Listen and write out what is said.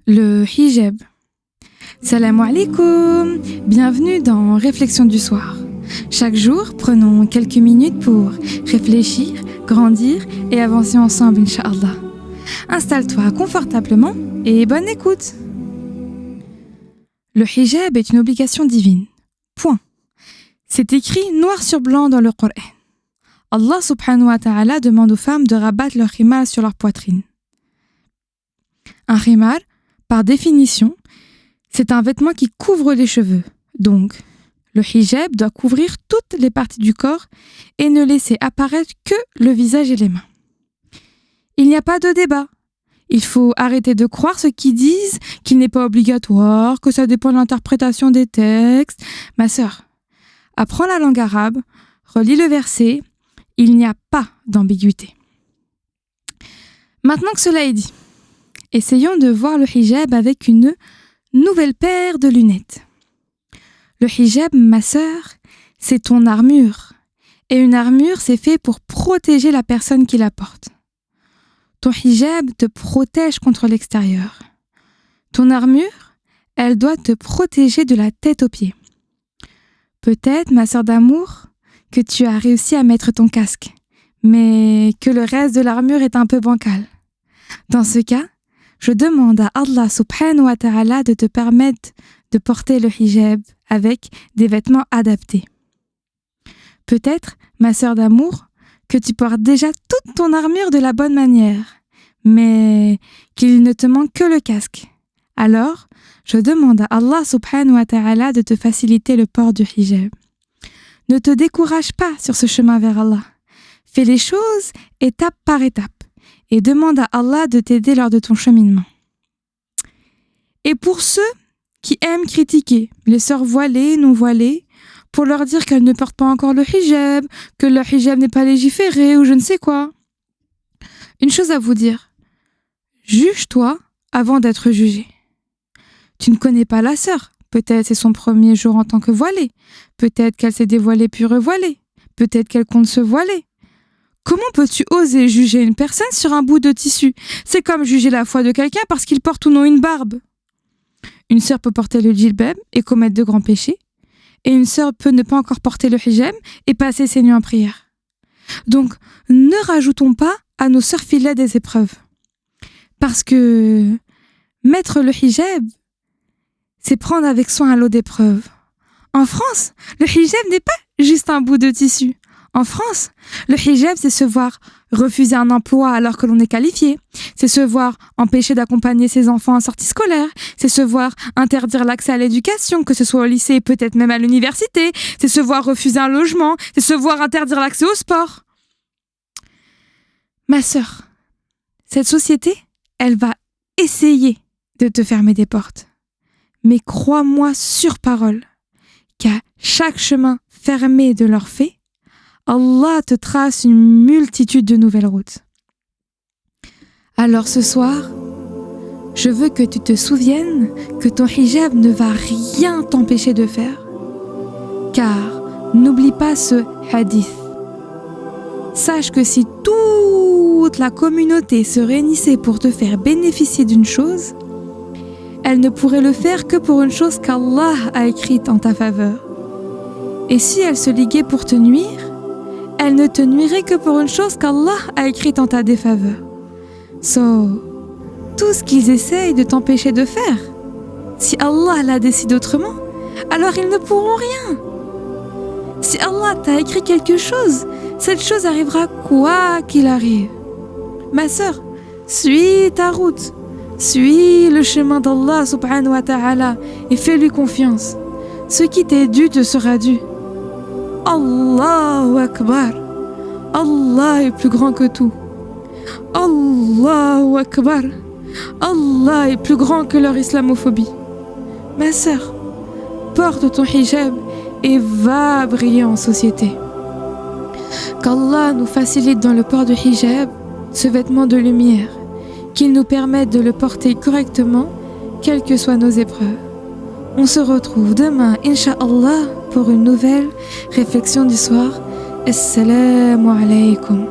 Le hijab. Salam alaikum, bienvenue dans Réflexion du soir. Chaque jour, prenons quelques minutes pour réfléchir, grandir et avancer ensemble, Inch'Allah. Installe-toi confortablement et bonne écoute. Le hijab est une obligation divine. Point. C'est écrit noir sur blanc dans le Coran. Allah subhanahu wa ta'ala demande aux femmes de rabattre leur khimar sur leur poitrine. Un khimar, par définition, c'est un vêtement qui couvre les cheveux. Donc, le hijab doit couvrir toutes les parties du corps et ne laisser apparaître que le visage et les mains. Il n'y a pas de débat. Il faut arrêter de croire ceux qui disent qu'il n'est pas obligatoire, que ça dépend de l'interprétation des textes. Ma sœur, apprends la langue arabe, relis le verset, il n'y a pas d'ambiguïté. Maintenant que cela est dit, essayons de voir le hijab avec une nouvelle paire de lunettes. Le hijab, ma sœur, c'est ton armure. Et une armure, c'est fait pour protéger la personne qui la porte. Ton hijab te protège contre l'extérieur. Ton armure, elle doit te protéger de la tête aux pieds. Peut-être, ma sœur d'amour, que tu as réussi à mettre ton casque, mais que le reste de l'armure est un peu bancal. Dans ce cas, je demande à Allah subhanahu wa ta'ala de te permettre de porter le hijab avec des vêtements adaptés. Peut-être, ma sœur d'amour, que tu portes déjà toute ton armure de la bonne manière, mais qu'il ne te manque que le casque. Alors, je demande à Allah subhanahu wa ta'ala de te faciliter le port du hijab. Ne te décourage pas sur ce chemin vers Allah. Fais les choses étape par étape et demande à Allah de t'aider lors de ton cheminement. Et pour ceux qui aiment critiquer les sœurs voilées, non voilées, pour leur dire qu'elles ne portent pas encore le hijab, que le hijab n'est pas légiféré ou je ne sais quoi. Une chose à vous dire, juge-toi avant d'être jugé. Tu ne connais pas la sœur, peut-être c'est son premier jour en tant que voilée, peut-être qu'elle s'est dévoilée puis revoilée, peut-être qu'elle compte se voiler. Comment peux-tu oser juger une personne sur un bout de tissu? C'est comme juger la foi de quelqu'un parce qu'il porte ou non une barbe. Une sœur peut porter le djilbab et commettre de grands péchés, et une sœur peut ne pas encore porter le hijab et passer ses nuits en prière. Donc, ne rajoutons pas à nos sœurs filets des épreuves. Parce que mettre le hijab, c'est prendre avec soin un lot d'épreuves. En France, le hijab n'est pas juste un bout de tissu. En France, le hijab, c'est se voir refuser un emploi alors que l'on est qualifié. C'est se voir empêcher d'accompagner ses enfants en sortie scolaire. C'est se voir interdire l'accès à l'éducation, que ce soit au lycée, peut-être même à l'université. C'est se voir refuser un logement. C'est se voir interdire l'accès au sport. Ma sœur, cette société, elle va essayer de te fermer des portes. Mais crois-moi sur parole qu'à chaque chemin fermé de leur fait, Allah te trace une multitude de nouvelles routes. Alors ce soir, je veux que tu te souviennes que ton hijab ne va rien t'empêcher de faire. Car n'oublie pas ce hadith. Sache que si toute la communauté se réunissait pour te faire bénéficier d'une chose, elle ne pourrait le faire que pour une chose qu'Allah a écrite en ta faveur. Et si elle se liguait pour te nuire, elle ne te nuirait que pour une chose qu'Allah a écrite en ta défaveur. Tout ce qu'ils essayent de t'empêcher de faire, si Allah l'a décidé autrement, alors ils ne pourront rien. Si Allah t'a écrit quelque chose, cette chose arrivera quoi qu'il arrive. Ma sœur, suis ta route, suis le chemin d'Allah subhanahu wa ta'ala et fais-lui confiance. Ce qui t'est dû te sera dû. Allahu Akbar. Allah est plus grand que tout. Allahu Akbar. Allah est plus grand que leur islamophobie. Ma sœur, porte ton hijab et va briller en société. Qu'Allah nous facilite dans le port du hijab ce vêtement de lumière, qu'il nous permette de le porter correctement, quelles que soient nos épreuves. On se retrouve demain, Inch'Allah, pour une nouvelle réflexion du soir. Assalamu alaikum.